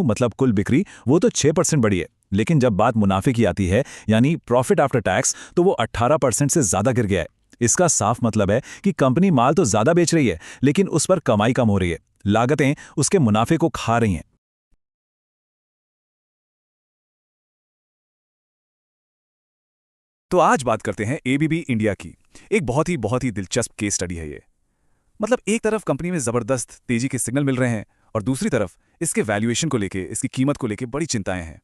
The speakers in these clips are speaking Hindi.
मतलब कुल बिक्री वो तो 6% बढ़ी है, लेकिन जब बात मुनाफे की आती है यानी प्रॉफिट आफ्टर टैक्स, तो वो 18% से ज्यादा गिर गया है। इसका साफ मतलब है कि कंपनी माल तो ज्यादा बेच रही है, लेकिन उस पर कमाई कम हो रही है। लागतें उसके मुनाफे को खा रही हैं। तो आज बात करते हैं एबीबी इंडिया की। एक बहुत ही दिलचस्प केस स्टडी है ये। मतलब एक तरफ कंपनी में जबरदस्त तेजी के सिग्नल मिल रहे हैं और दूसरी तरफ इसके वैल्यूएशन को लेके, इसकी कीमत को लेके बड़ी चिंताएं हैं।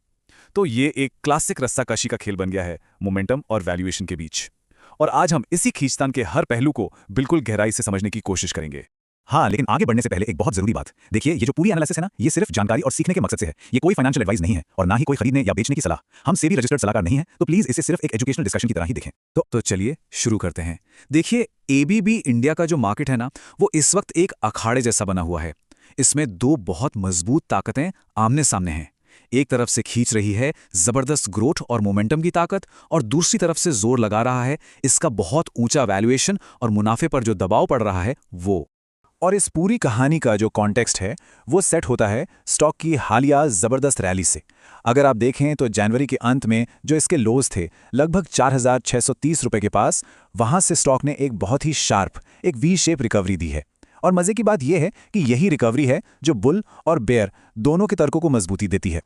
तो ये एक क्लासिक रस्साकशी का खेल बन गया है मोमेंटम और वैल्यूएशन के बीच। और आज हम इसी खींचतान के हर पहलू को बिल्कुल गहराई से समझने की कोशिश करेंगे। हाँ, लेकिन आगे बढ़ने से पहले एक बहुत जरूरी बात। देखिए, ये जो पूरी एनालिसिस है ना, ये सिर्फ जानकारी और सीखने के मकसद से है। ये कोई फाइनेंशियल एडवाइस नहीं है और ना ही कोई खरीदने या बेचने की सलाह। हम सेबी रजिस्टर्ड सलाहकार नहीं हैं, तो प्लीज इसे सिर्फ एक एजुकेशनल डिस्कशन की तरह ही देखें। तो चलिए शुरू करते हैं। देखिए, एबीबी इंडिया का जो मार्केट है ना, वो इस वक्त एक अखाड़े जैसा बना हुआ है। इसमें दो बहुत मजबूत ताकतें आमने सामने हैं। एक तरफ से खींच रही है जबरदस्त ग्रोथ और मोमेंटम की ताकत, और दूसरी तरफ से जोर लगा रहा है इसका बहुत ऊंचा वैल्यूएशन और मुनाफे पर जो दबाव पड़ रहा है वो। और इस पूरी कहानी का जो कॉन्टेक्स्ट है वो सेट होता है स्टॉक की हालिया जबरदस्त रैली से। अगर आप देखें तो जनवरी के अंत में जो इसके लोज थे लगभग 4,630 रुपए के पास, वहां से स्टॉक ने एक बहुत ही शार्प, एक वी शेप रिकवरी दी है। और मजे की बात यह है कि यही रिकवरी है जो बुल और बेयर दोनों के तर्कों को मजबूती देती है।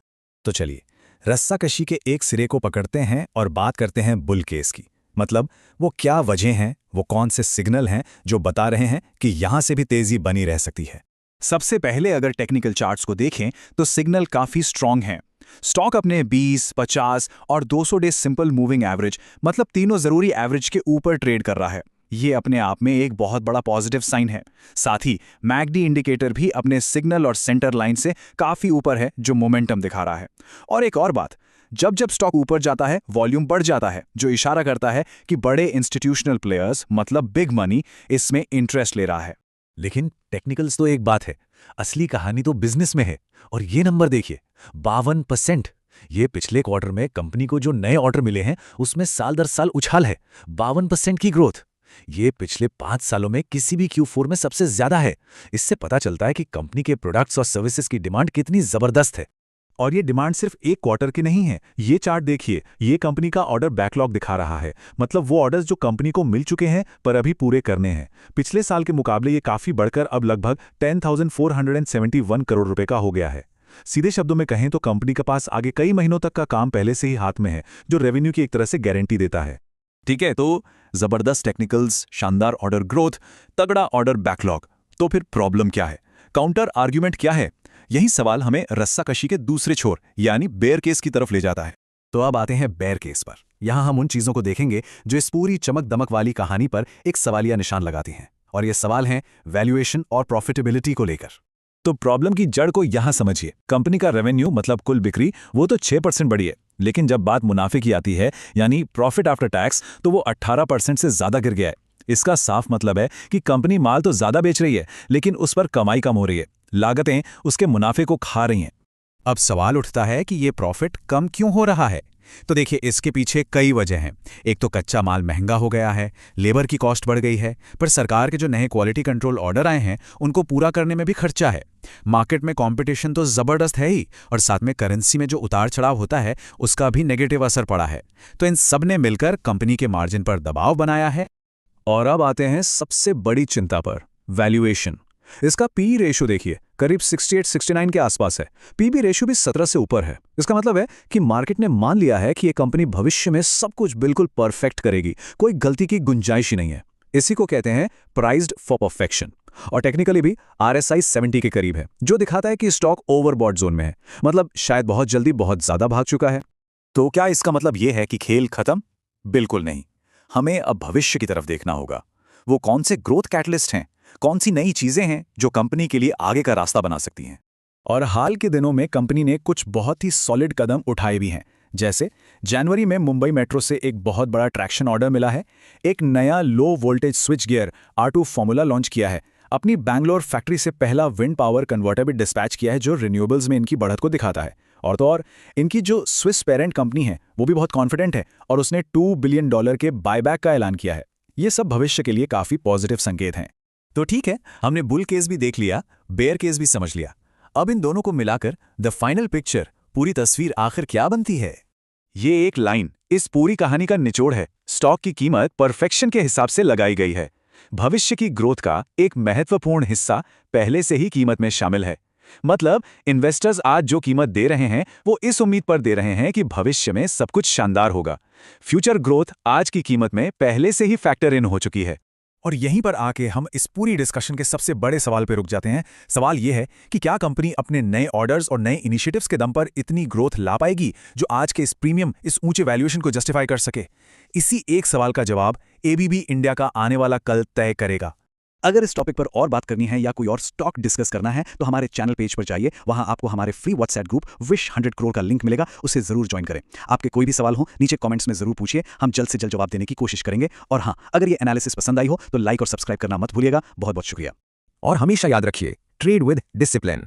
तो चलिए, रस्साकशी के एक सिरे को पकड़ते हैं और बात करते हैं बुल केस की। मतलब वो क्या वजह हैं, वो कौन से सिग्नल हैं जो बता रहे हैं कि यहां से भी तेजी बनी रह सकती है। सबसे पहले अगर टेक्निकल चार्ट्स को देखें तो सिग्नल काफी स्ट्रांग हैं। स्टॉक अपने 20, 50 और 200 डे सिंपल मूविंग एवरेज, मतलब तीनों जरूरी एवरेज के ऊपर ट्रेड कर रहा है। ये अपने आप में एक बहुत बड़ा पॉजिटिव साइन है। साथ ही मैकडी इंडिकेटर भी अपने सिग्नल और सेंटर लाइन से काफी ऊपर है, जो मोमेंटम दिखा रहा है। और एक और बात, जब जब स्टॉक ऊपर जाता है वॉल्यूम बढ़ जाता है, जो इशारा करता है कि बड़े इंस्टीट्यूशनल प्लेयर्स, मतलब बिग मनी, इसमें इंटरेस्ट ले रहा है। लेकिन टेक्निकल्स तो एक बात है, असली कहानी तो बिजनेस में है। और ये नंबर देखिए, 52%। ये पिछले क्वार्टर में कंपनी को जो नए ऑर्डर मिले हैं उसमें साल दर साल उछाल है। 52% की ग्रोथ, ये पिछले 5 सालों में किसी भी Q4 में सबसे ज्यादा है। इससे पता चलता है कि कंपनी के प्रोडक्ट्स और सर्विसेज की डिमांड कितनी जबरदस्त है। और ये डिमांड सिर्फ एक क्वार्टर की नहीं है। ये चार्ट देखिए, ये कंपनी का ऑर्डर बैकलॉग दिखा रहा है। मतलब वो ऑर्डर्स जो कंपनी को मिल चुके हैं पर अभी पूरे करने हैं। पिछले साल के मुकाबले ये काफी बढ़कर अब लगभग 10,471 करोड़ रुपए का हो गया है। सीधे शब्दों में कहें तो कंपनी के पास आगे कई महीनों तक का काम पहले से ही हाथ में है, जो रेवेन्यू की एक तरह से गारंटी देता है। ठीक है, तो जबरदस्त टेक्निकल्स, शानदार ऑर्डर ग्रोथ, तगड़ा ऑर्डर बैकलॉग। तो फिर प्रॉब्लम क्या है? काउंटर आर्ग्यूमेंट क्या है? यही सवाल हमें रस्साकशी के दूसरे छोर यानी बेयर केस की तरफ ले जाता है। तो अब आते हैं बेयर केस पर। यहां हम उन चीजों को देखेंगे जो इस पूरी चमक दमक वाली कहानी पर एक सवालिया निशान लगाती हैं। और ये सवाल हैं वैल्यूएशन और प्रॉफिटेबिलिटी को लेकर। तो प्रॉब्लम की जड़ को यहां समझिए। कंपनी का रेवेन्यू मतलब कुल बिक्री वो तो 6% बढ़ी है, लेकिन जब बात मुनाफे की आती है यानी प्रॉफिट आफ्टर टैक्स, तो वो 18% से ज्यादा गिर गया है। इसका साफ मतलब है कि कंपनी माल तो ज्यादा बेच रही है, लेकिन उस पर कमाई कम हो रही है। लागतें उसके मुनाफे को खा रही हैं। अब सवाल उठता है कि ये प्रॉफिट कम क्यों हो रहा है। तो देखिए, इसके पीछे कई वजह हैं। एक तो कच्चा माल महंगा हो गया है, लेबर की कॉस्ट बढ़ गई है, पर सरकार के जो नए क्वालिटी कंट्रोल ऑर्डर आए हैं उनको पूरा करने में भी खर्चा है। मार्केट में कंपटीशन तो जबरदस्त है ही, और साथ में करेंसी में जो उतार चढ़ाव होता है उसका भी नेगेटिव असर पड़ा है। तो इन सब ने मिलकर कंपनी के मार्जिन पर दबाव बनाया है। और अब आते हैं सबसे बड़ी चिंता पर, वैल्यूएशन। इसका पी रेशो देखिए, करीब 68-69 के आसपास है। पीबी रेशो भी 17 से ऊपर है। इसका मतलब है कि मार्केट ने मान लिया है कि ये कंपनी भविष्य में सब कुछ बिल्कुल परफेक्ट करेगी, कोई गलती की गुंजाइश ही नहीं है। इसी को कहते हैं प्राइस्ड फॉर परफेक्शन। और टेक्निकली भी RSI 70 के करीब है, जो दिखाता है कि स्टॉक ओवरबॉट जोन में है। मतलब शायद बहुत जल्दी बहुत ज्यादा भाग चुका है। तो क्या इसका मतलब यह है कि खेल खत्म? बिल्कुल नहीं। हमें अब भविष्य की तरफ देखना होगा। वो कौन से ग्रोथ कैटलिस्ट हैं, कौन सी नई चीजें हैं जो कंपनी के लिए आगे का रास्ता बना सकती हैं। और हाल के दिनों में कंपनी ने कुछ बहुत ही सॉलिड कदम उठाए भी हैं। जैसे जनवरी में मुंबई मेट्रो से एक बहुत बड़ा ट्रैक्शन ऑर्डर मिला है। एक नया low voltage switch gear R2 formula launch किया है। अपनी बैंगलोर फैक्ट्री से पहला विंड पावर कन्वर्टर भी डिस्पैच किया है, जो रिन्यूएबल्स में इनकी बढ़त को दिखाता है। और तो और इनकी जो स्विस पेरेंट कंपनी है वो भी बहुत कॉन्फिडेंट है, और उसने $2 बिलियन के बायबैक का ऐलान किया है। ये सब भविष्य के लिए काफी पॉजिटिव संकेत हैं। तो ठीक है, हमने बुल केस भी देख लिया, बेयर केस भी समझ लिया। अब इन दोनों को मिलाकर द फाइनल पिक्चर, पूरी तस्वीर आखिर क्या बनती है? ये एक लाइन इस पूरी कहानी का निचोड़ है। स्टॉक की कीमत परफेक्शन के हिसाब से लगाई गई है। भविष्य की ग्रोथ का एक महत्वपूर्ण हिस्सा पहले से ही कीमत में शामिल है। मतलब इन्वेस्टर्स आज जो कीमत दे रहे हैं वो इस उम्मीद पर दे रहे हैं कि भविष्य में सब कुछ शानदार होगा। फ्यूचर ग्रोथ आज की कीमत में पहले से ही फैक्टर इन हो चुकी है। और यहीं पर आके हम इस पूरी डिस्कशन के सबसे बड़े सवाल पे रुक जाते हैं। सवाल यह है कि क्या कंपनी अपने नए ऑर्डर्स और नए इनिशिएटिव्स के दम पर इतनी ग्रोथ ला पाएगी जो आज के इस प्रीमियम, इस ऊंचे वैल्यूएशन को जस्टिफाई कर सके? इसी एक सवाल का जवाब एबीबी इंडिया का आने वाला कल तय करेगा। अगर इस टॉपिक पर और बात करनी है या कोई और स्टॉक डिस्कस करना है तो हमारे चैनल पेज पर जाइए। वहां आपको हमारे free WhatsApp group wish 100 crore का लिंक मिलेगा, उसे जरूर ज्वाइन करें। आपके कोई भी सवाल हो नीचे कमेंट्स में जरूर पूछिए, हम जल्द से जल्द जवाब देने की कोशिश करेंगे। और हाँ, अगर ये एनालिसिस पसंद आई हो तो लाइक और सब्सक्राइब करना मत भूलिएगा। बहुत बहुत शुक्रिया। और हमेशा याद रखिए, ट्रेड विद डिसिप्लिन।